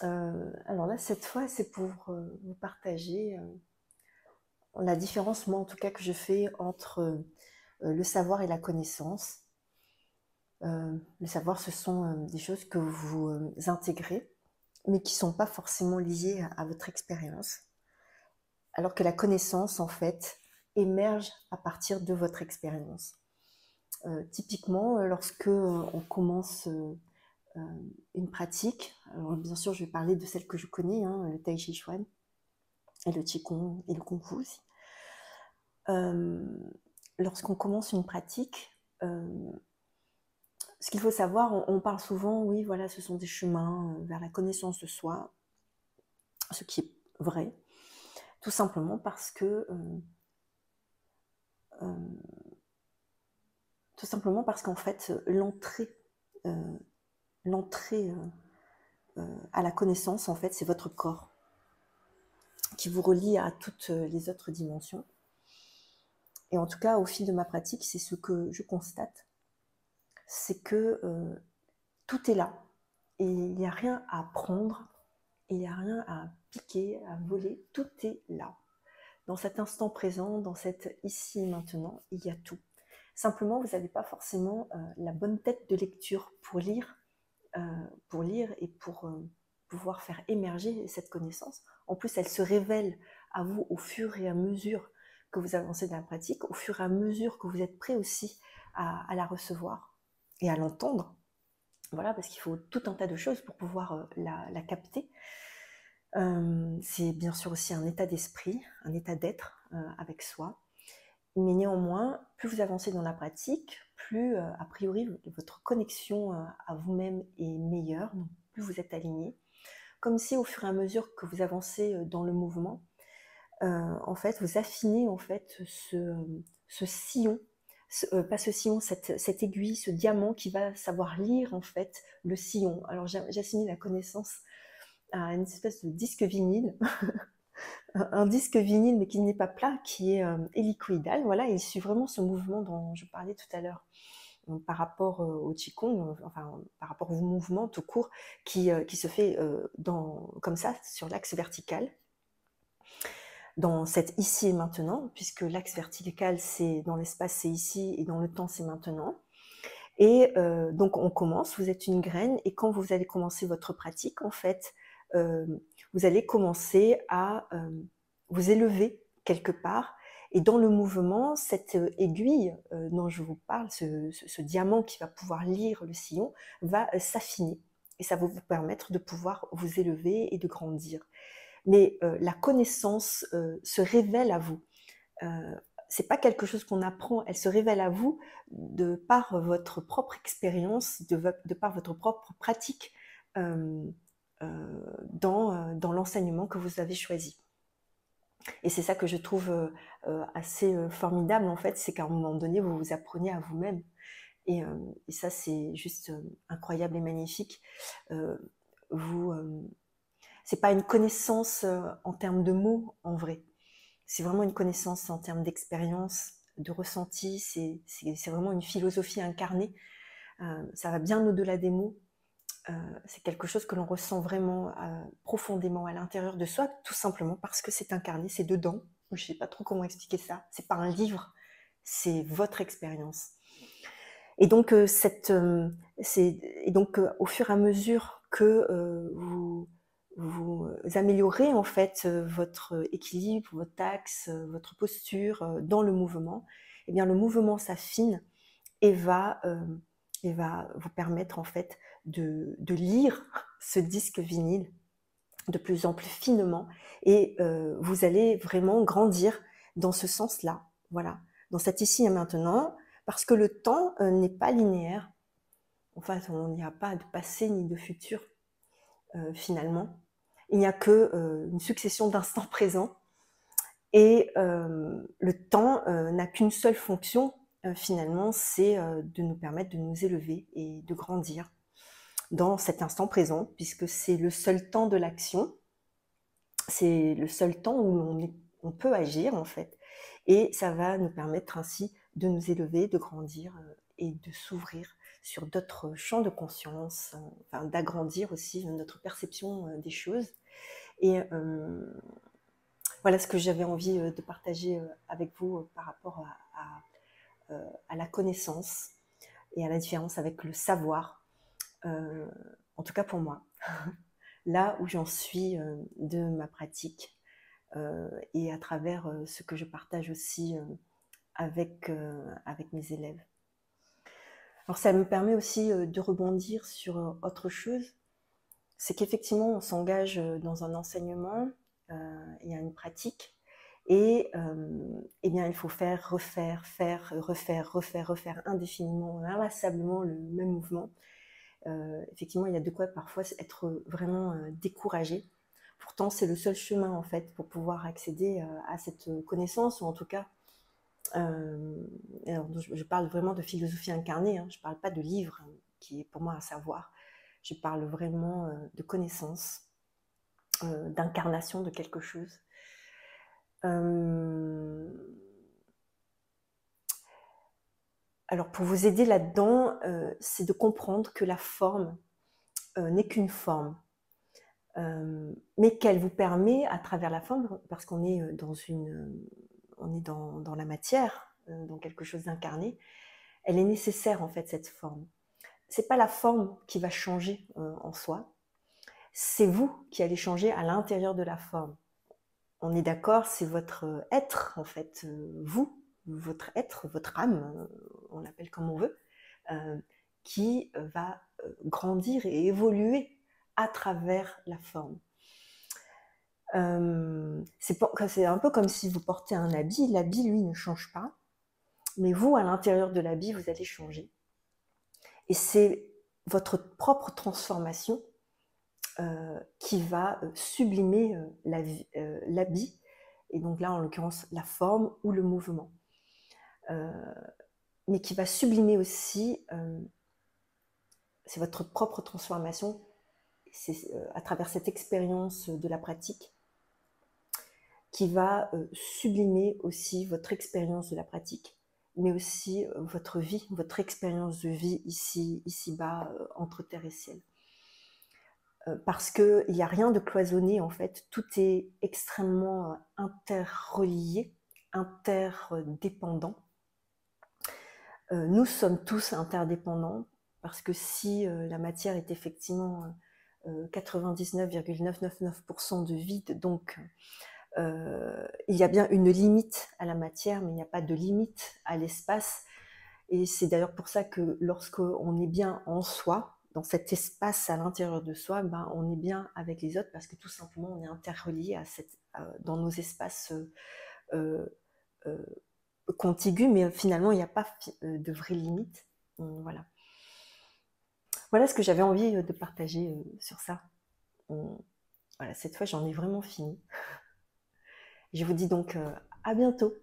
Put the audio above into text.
Alors là, cette fois, c'est pour vous partager la différence, moi en tout cas, que je fais entre le savoir et la connaissance. Le savoir, ce sont des choses que vous intégrez, mais qui ne sont pas forcément liées à votre expérience. Alors que la connaissance, en fait, émerge à partir de votre expérience. Typiquement, lorsque on commence une pratique, alors bien sûr, je vais parler de celle que je connais, hein, le Tai Chi Chuan, et le Qigong et le Kung Fu aussi. Lorsqu'on commence une pratique, ce qu'il faut savoir, on parle souvent, oui, voilà, ce sont des chemins vers la connaissance de soi, ce qui est vrai, tout simplement parce que qu'en fait, l'entrée à la connaissance, en fait, c'est votre corps qui vous relie à toutes les autres dimensions. Et en tout cas, au fil de ma pratique, c'est ce que je constate, c'est que tout est là. Et il n'y a rien à prendre, il n'y a rien à piquer, à voler, tout est là. Dans cet instant présent, dans cet ici et maintenant, il y a tout. Simplement, vous n'avez pas forcément la bonne tête de lecture pour lire et pour pouvoir faire émerger cette connaissance. En plus, elle se révèle à vous au fur et à mesure que vous avancez dans la pratique, au fur et à mesure que vous êtes prêt aussi à la recevoir et à l'entendre. Voilà, parce qu'il faut tout un tas de choses pour pouvoir la capter. C'est bien sûr aussi un état d'esprit, un état d'être avec soi. Mais néanmoins, plus vous avancez dans la pratique, plus a priori votre connexion à vous-même est meilleure, donc plus vous êtes aligné. Comme si au fur et à mesure que vous avancez dans le mouvement, en fait, vous affinez en fait ce sillon, pas ce sillon, cette aiguille, ce diamant qui va savoir lire en fait le sillon. Alors j'assimile la connaissance à une espèce de disque vinyle, un disque vinyle mais qui n'est pas plat, qui est hélicoïdal. Voilà, il suit vraiment ce mouvement dont je parlais tout à l'heure par rapport au Qigong, enfin par rapport au mouvement tout court qui se fait comme ça sur l'axe vertical, dans cet ici et maintenant, puisque l'axe vertical c'est dans l'espace c'est ici et dans le temps c'est maintenant. Et donc on commence, vous êtes une graine et quand vous allez commencer votre pratique, en fait, vous allez commencer à vous élever quelque part. Et dans le mouvement, cette aiguille dont je vous parle, ce diamant qui va pouvoir lire le sillon, va s'affiner. Et ça va vous permettre de pouvoir vous élever et de grandir. Mais la connaissance se révèle à vous. C'est pas quelque chose qu'on apprend, elle se révèle à vous de par votre propre expérience, de par votre propre pratique dans l'enseignement que vous avez choisi. Et c'est ça que je trouve assez formidable en fait, c'est qu'à un moment donné, vous vous apprenez à vous-même. Et ça, c'est juste incroyable et magnifique. C'est pas une connaissance en termes de mots en vrai. C'est vraiment une connaissance en termes d'expérience, de ressenti. C'est vraiment une philosophie incarnée. Ça va bien au-delà des mots. C'est quelque chose que l'on ressent vraiment profondément à l'intérieur de soi, tout simplement parce que c'est incarné, c'est dedans. Je ne sais pas trop comment expliquer ça. C'est pas un livre, c'est votre expérience. Et donc, au fur et à mesure que vous améliorez en fait votre équilibre, votre axe, votre posture dans le mouvement, eh bien le mouvement s'affine et va vous permettre en fait de lire ce disque vinyle de plus en plus finement et vous allez vraiment grandir dans ce sens-là, voilà, dans cet ici et maintenant, parce que le temps n'est pas linéaire. En fait, il n'y a pas de passé ni de futur finalement. Il n'y a que une succession d'instants présents et le temps n'a qu'une seule fonction finalement, c'est de nous permettre de nous élever et de grandir dans cet instant présent, puisque c'est le seul temps de l'action, c'est le seul temps où on peut agir en fait, et ça va nous permettre ainsi de nous élever, de grandir et de s'ouvrir sur d'autres champs de conscience, enfin, d'agrandir aussi notre perception des choses. Et voilà ce que j'avais envie de partager avec vous par rapport à la connaissance et à la différence avec le savoir, en tout cas pour moi, là où j'en suis de ma pratique et à travers ce que je partage aussi avec mes élèves. Alors ça me permet aussi de rebondir sur autre chose, c'est qu'effectivement on s'engage dans un enseignement, il y a une pratique, et eh bien il faut refaire, refaire indéfiniment, inlassablement le même mouvement. Effectivement, il y a de quoi parfois être vraiment découragé. Pourtant, c'est le seul chemin en fait pour pouvoir accéder à cette connaissance, ou en tout cas, alors, je parle vraiment de philosophie incarnée, hein, je ne parle pas de livre qui est pour moi un savoir, je parle vraiment de connaissance, d'incarnation de quelque chose. Alors pour vous aider là-dedans, c'est de comprendre que la forme n'est qu'une forme, mais qu'elle vous permet à travers la forme, parce qu'on est dans la matière, dans quelque chose d'incarné, elle est nécessaire en fait cette forme. C'est pas la forme qui va changer en soi, c'est vous qui allez changer à l'intérieur de la forme. On est d'accord, c'est votre être en fait, vous, votre être, votre âme, on l'appelle comme on veut, qui va grandir et évoluer à travers la forme. C'est un peu comme si vous portez un habit, l'habit lui ne change pas, mais vous à l'intérieur de l'habit vous allez changer. Et c'est votre propre transformation qui va sublimer l'habit, et donc là en l'occurrence la forme ou le mouvement, mais qui va sublimer aussi, c'est votre propre transformation, c'est à travers cette expérience de la pratique qui va sublimer aussi votre expérience de la pratique, mais aussi votre vie, votre expérience de vie ici-bas, entre terre et ciel. Parce qu'il n'y a rien de cloisonné en fait, tout est extrêmement interrelié, interdépendant. Nous sommes tous interdépendants, parce que si la matière est effectivement 99,999% de vide, donc il y a bien une limite à la matière, mais il n'y a pas de limite à l'espace. Et c'est d'ailleurs pour ça que lorsqu'on est bien en soi, dans cet espace à l'intérieur de soi, ben, on est bien avec les autres, parce que tout simplement on est interrelié dans nos espaces contigus, mais finalement il n'y a pas de vraie limite. Voilà. Voilà ce que j'avais envie de partager sur ça. Voilà, cette fois j'en ai vraiment fini. Je vous dis donc à bientôt.